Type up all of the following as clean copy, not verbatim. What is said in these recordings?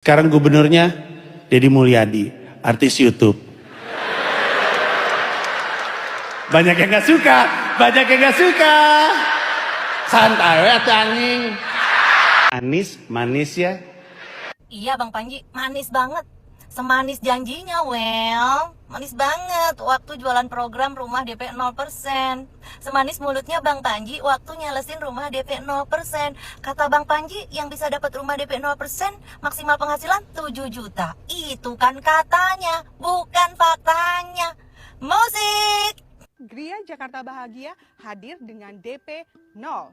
Sekarang gubernurnya Deddy Mulyadi, artis YouTube. Banyak yang gak suka, banyak yang gak suka. Santai ya tanging. Manis, manis ya. Iya Bang Panji, manis banget. Semanis janjinya, well. Manis banget waktu jualan program rumah DP 0%. Semanis mulutnya Bang Panji waktu nyelesin rumah DP 0%. Kata Bang Panji yang bisa dapat rumah DP 0% maksimal penghasilan 7 juta. Itu kan katanya, bukan faktanya. Musik! Gria Jakarta Bahagia hadir dengan DP 0.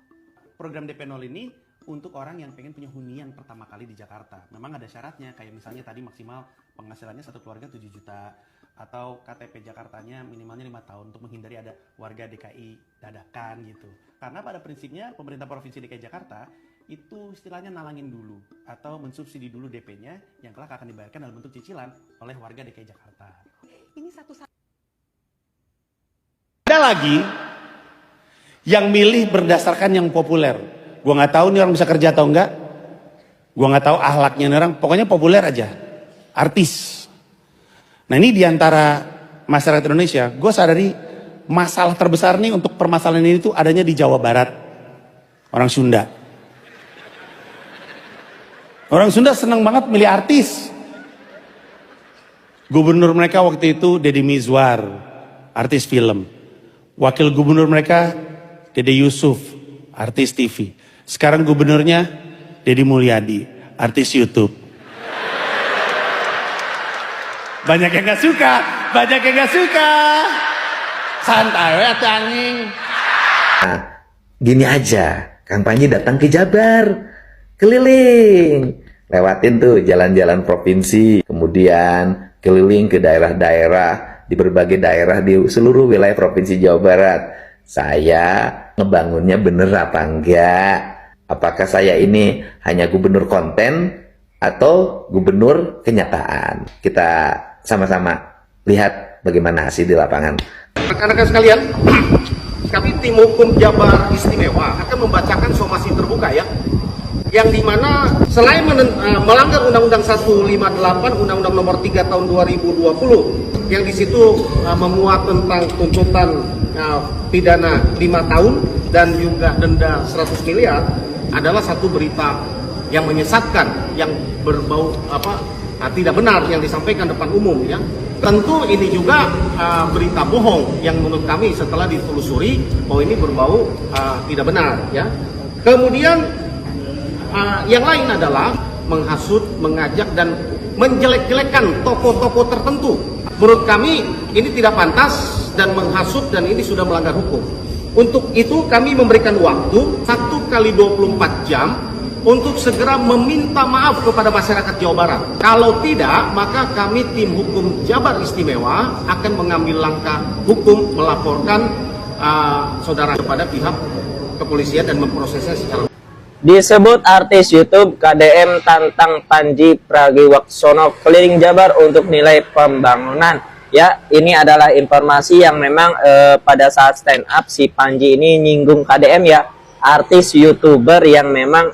Program DP 0 ini untuk orang yang pengen punya hunian pertama kali di Jakarta. Memang ada syaratnya, kayak misalnya tadi maksimal penghasilannya satu keluarga 7 juta. Atau KTP Jakartanya minimalnya 5 tahun untuk menghindari ada warga DKI dadakan gitu. Karena pada prinsipnya pemerintah Provinsi DKI Jakarta itu istilahnya nalangin dulu atau mensubsidi dulu DP-nya yang kelak akan dibayarkan dalam bentuk cicilan oleh warga DKI Jakarta. Ini satu Ada lagi yang milih berdasarkan yang populer. Gua nggak tahu nih orang bisa kerja atau enggak. Gua nggak tahu ahlaknya nih orang. Pokoknya populer aja. Artis. Nah ini diantara masyarakat Indonesia, gue sadari masalah terbesar nih untuk permasalahan ini tuh adanya di Jawa Barat. Orang Sunda. Orang Sunda senang banget milih artis. Gubernur mereka waktu itu Deddy Mizwar, artis film. Wakil gubernur mereka Dede Yusuf, artis TV. Sekarang gubernurnya Deddy Mulyadi, artis YouTube. Banyak yang gak suka, banyak yang gak suka. Santai ya tanging. Nah, gini aja, Kang Panji datang ke Jabar, keliling, lewatin tuh jalan-jalan provinsi, kemudian keliling ke daerah-daerah, di berbagai daerah di seluruh wilayah Provinsi Jawa Barat. Saya ngebangunnya bener apa enggak? Apakah saya ini hanya gubernur konten atau gubernur kenyataan? Kita sama-sama lihat bagaimana hasil di lapangan. Rekan-rekan sekalian, kami tim hukum Jabar Istimewa akan membacakan somasi terbuka ya, yang dimana selain melanggar Undang-Undang 158, Undang-Undang Nomor 3 Tahun 2020, yang di situ memuat tentang tuntutan pidana 5 tahun dan juga denda 100 miliar, adalah satu berita yang menyesatkan, yang berbau tidak benar yang disampaikan depan umum ya. Tentu ini juga berita bohong yang menurut kami setelah ditelusuri bahwa ini berbau tidak benar ya. Kemudian yang lain adalah menghasut, mengajak dan menjelek-jelekan tokoh-tokoh tertentu. Menurut kami ini tidak pantas dan menghasut, dan ini sudah melanggar hukum. Untuk itu kami memberikan waktu 1 kali 24 jam untuk segera meminta maaf kepada masyarakat Jawa Barat. Kalau tidak, maka kami tim hukum Jabar Istimewa akan mengambil langkah hukum, melaporkan saudara kepada pihak kepolisian dan memprosesnya secara. Disebut artis YouTube KDM tantang Panji Pragiwaksono keliling Jabar untuk nilai pembangunan. Ya, ini adalah informasi yang memang pada saat stand up si Panji ini nyinggung KDM ya. Artis YouTuber yang memang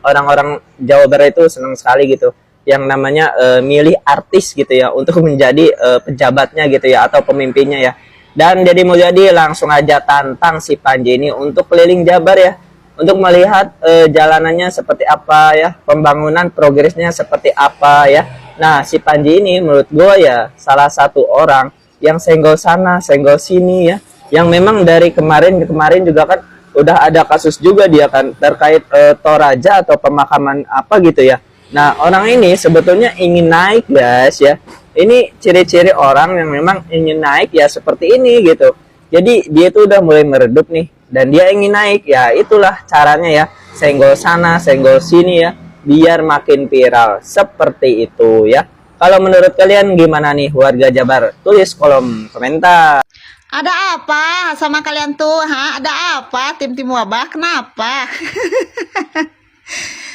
orang-orang Jawa Barat itu senang sekali gitu, yang namanya milih artis gitu ya untuk menjadi pejabatnya gitu ya, atau pemimpinnya ya. Dan Deddy Mulyadi langsung aja tantang si Panji ini untuk keliling Jabar ya, untuk melihat jalanannya seperti apa ya, pembangunan progresnya seperti apa ya. Nah si Panji ini menurut gue ya salah satu orang yang senggol sana senggol sini ya, yang memang dari kemarin ke kemarin juga kan udah ada kasus juga dia kan terkait Toraja atau pemakaman apa gitu ya. Nah orang ini sebetulnya ingin naik guys ya. Ini ciri-ciri orang yang memang ingin naik ya seperti ini gitu. Jadi dia tuh udah mulai meredup nih dan dia ingin naik ya, itulah caranya ya, senggol sana senggol sini ya biar makin viral seperti itu ya. Kalau menurut kalian gimana nih warga Jabar? Tulis kolom komentar. Ada apa sama kalian tuh? Ada apa tim-tim wabah? Kenapa?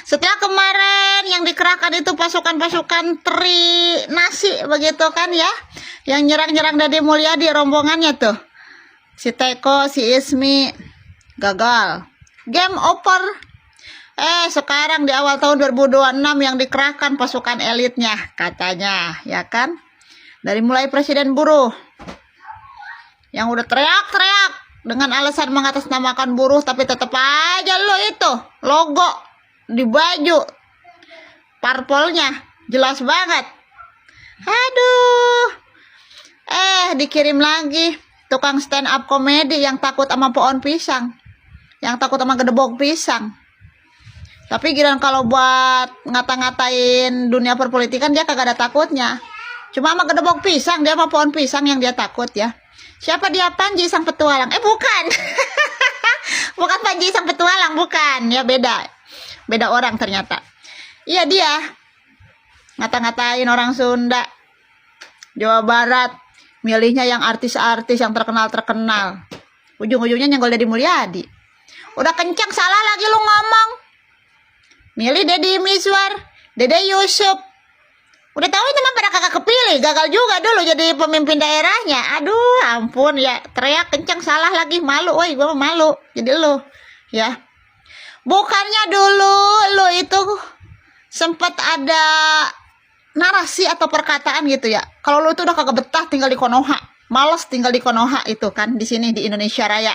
Setelah kemarin yang dikerahkan itu pasukan-pasukan teri nasi begitu kan ya, yang nyerang-nyerang Deddy Mulyadi rombongannya tuh, si Teko, si Ismi, gagal, game over. Sekarang di awal tahun 2026 yang dikerahkan pasukan elitnya katanya, ya kan? Dari mulai presiden buruh yang udah teriak-teriak dengan alasan mengatasnamakan buruh, tapi tetap aja lo itu logo di baju parpolnya jelas banget. Aduh. Dikirim lagi tukang stand up komedi yang takut sama pohon pisang, yang takut sama gedebok pisang. Tapi giliran kalau buat ngata-ngatain dunia perpolitikan dia kagak ada takutnya. Cuma sama gedebok pisang, dia sama pohon pisang yang dia takut ya. Siapa dia? Panji sang petualang. Bukan. Bukan Panji sang petualang, bukan. Ya beda. Beda orang ternyata. Iya dia. Ngata-ngatain orang Sunda. Jawa Barat. Milihnya yang artis-artis yang terkenal-terkenal. Ujung-ujungnya nyenggol Deddy Mulyadi. Udah kencang salah lagi lu ngomong. Milih Deddy Mizwar, Dede Yusuf. Udah tahu itu mah pada kagak kepilih, gagal juga dulu jadi pemimpin daerahnya. Aduh, ampun ya, teriak kencang salah lagi, malu, woi, gua mah malu. Jadi lu, ya. Bukannya dulu lu itu sempat ada narasi atau perkataan gitu ya. Kalau lu itu udah kagak betah tinggal di Konoha, males tinggal di Konoha itu kan di sini di Indonesia Raya.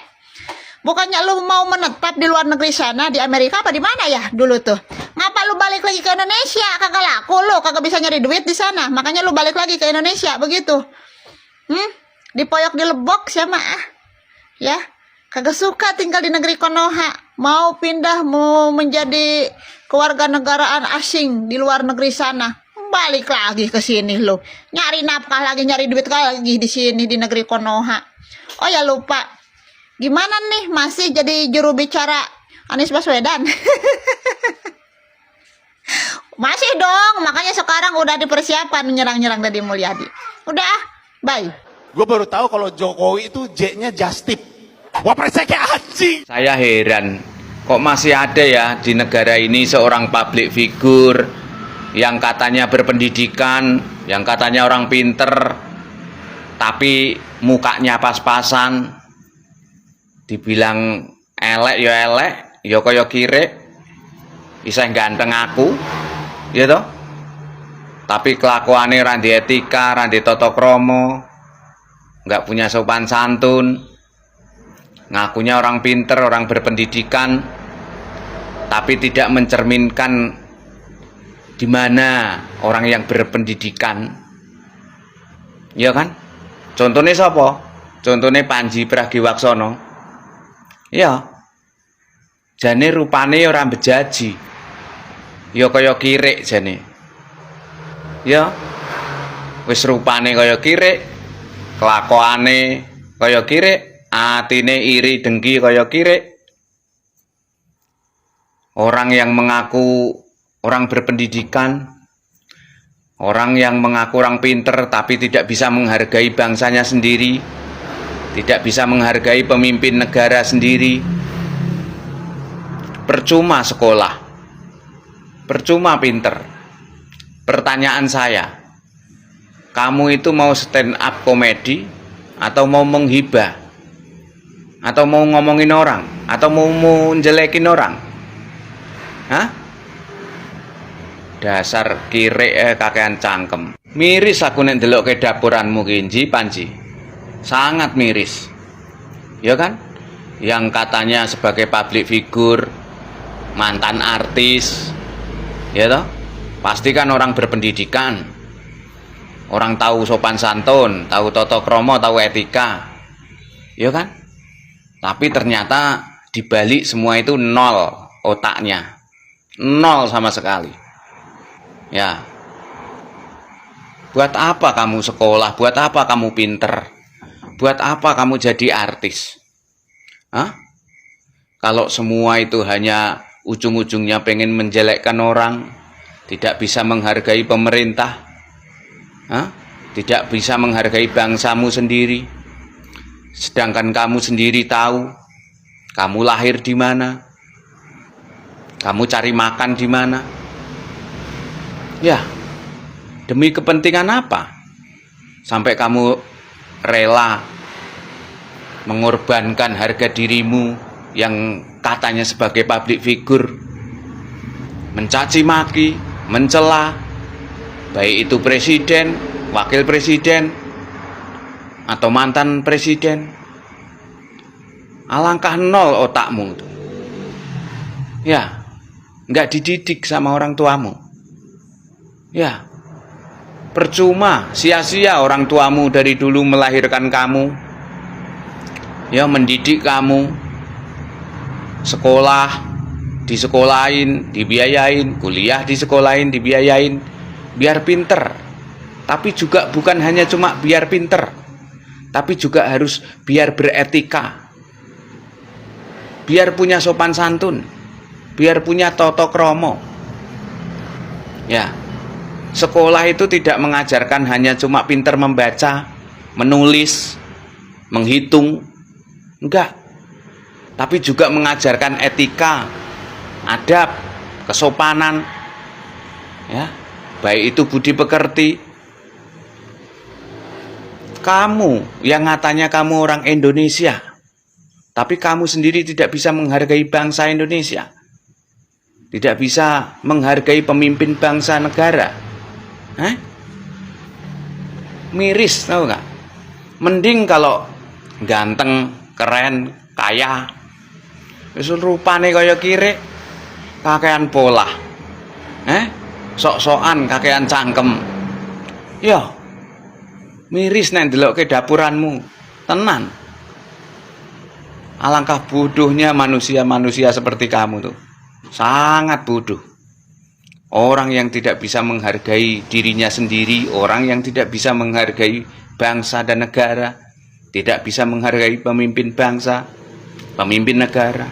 Bukannya lu mau menetap di luar negeri sana, di Amerika apa di mana ya dulu tuh? Ngapa lu balik lagi ke Indonesia? Kagak laku lu, kagak bisa nyari duit di sana. Makanya lu balik lagi ke Indonesia begitu. Dipoyok di lebok siapa ya? Kagak suka tinggal di negeri Konoha. Mau pindah, mau menjadi kewarganegaraan asing di luar negeri sana. Balik lagi ke sini lu. Nyari nafkah lagi, nyari duit lagi di sini di negeri Konoha. Oh ya lupa. Gimana nih masih jadi juru bicara Anies Baswedan? Masih dong, makanya sekarang udah dipersiapkan menyerang-nyerang Deddy Mulyadi. Udah, bye. Gue baru tahu kalau Jokowi itu J-nya Justip. Wapresnya kayak anjing. Saya heran, kok masih ada ya di negara ini seorang public figure yang katanya berpendidikan, yang katanya orang pinter, tapi mukanya pas-pasan. Dibilang elek, ya kaya kire, isih ganteng aku, ya toh. Tapi kelakuannya randi etika, randi tata krama, nggak punya sopan santun, ngakunya orang pinter, orang berpendidikan, tapi tidak mencerminkan di mana orang yang berpendidikan, ya kan? Contohnya siapa? Contohnya Panji Pragiwaksono. Ya, jane rupane orang bejaji, ya kaya kirik jane. Ya, wis rupane kaya kirik, kelakuane kaya kirik, atine iri dengki kaya kirik. Orang yang mengaku orang berpendidikan, orang yang mengaku orang pinter tapi tidak bisa menghargai bangsanya sendiri, tidak bisa menghargai pemimpin negara sendiri. Percuma sekolah, percuma pinter. Pertanyaan saya, kamu itu mau stand up komedi atau mau menghibah, atau mau ngomongin orang, atau mau menjelekin orang? Hah? Dasar kirek kakean cangkem. Miris aku nek ndelok ke dapuranmu ki Panji. Sangat miris, ya kan? Yang katanya sebagai public figure, mantan artis, ya toh? Pasti kan orang berpendidikan, orang tahu sopan santun, tahu tata krama, tahu etika, ya kan? Tapi ternyata dibalik semua itu nol otaknya, nol sama sekali. Ya, buat apa kamu sekolah? Buat apa kamu pinter? Buat apa kamu jadi artis? Hah? Kalau semua itu hanya ujung-ujungnya pengen menjelekkan orang, tidak bisa menghargai pemerintah, tidak bisa menghargai bangsamu sendiri, sedangkan kamu sendiri tahu kamu lahir di mana, kamu cari makan di mana. Ya, demi kepentingan apa sampai kamu rela mengorbankan harga dirimu yang katanya sebagai public figure mencaci maki, mencela, baik itu presiden, wakil presiden, atau mantan presiden. Alangkah nol otakmu itu. Ya, nggak dididik sama orang tuamu. Ya, percuma, sia-sia orang tuamu dari dulu melahirkan kamu, ya, mendidik kamu, sekolah disekolahin, dibiayain, kuliah disekolahin, dibiayain, biar pinter. Tapi juga bukan hanya cuma biar pinter, tapi juga harus biar beretika, biar punya sopan santun, biar punya tata krama. Ya, sekolah itu tidak mengajarkan hanya cuma pinter membaca, menulis, menghitung, enggak. Tapi juga mengajarkan etika, adab, kesopanan, ya, baik itu budi pekerti. Kamu yang katanya kamu orang Indonesia, tapi kamu sendiri tidak bisa menghargai bangsa Indonesia, tidak bisa menghargai pemimpin bangsa negara. Miris, tahu nggak? Mending kalau ganteng, keren, kaya, rupane kaya kire, kakean pola, sok-sokan kakean cangkem. Ya, miris nek ndelok ke dapuranmu, tenan. Alangkah bodohnya manusia-manusia seperti kamu tuh. Sangat bodoh. Orang yang tidak bisa menghargai dirinya sendiri, orang yang tidak bisa menghargai bangsa dan negara, tidak bisa menghargai pemimpin bangsa, pemimpin negara.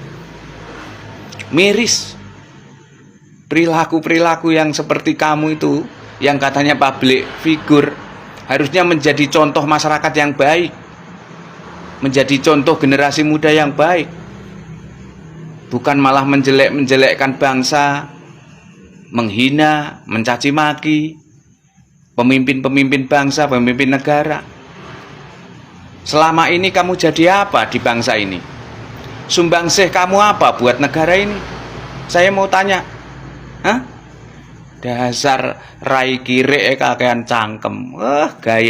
Miris. Perilaku-perilaku yang seperti kamu itu, yang katanya public figure, harusnya menjadi contoh masyarakat yang baik, menjadi contoh generasi muda yang baik, bukan malah menjelek-menjelekkan bangsa, menghina, mencaci maki pemimpin-pemimpin bangsa, pemimpin negara. Selama ini kamu jadi apa di bangsa ini? Sumbangsih kamu apa buat negara ini? Saya mau tanya. Dasar rai kire kakean cangkem. Gaya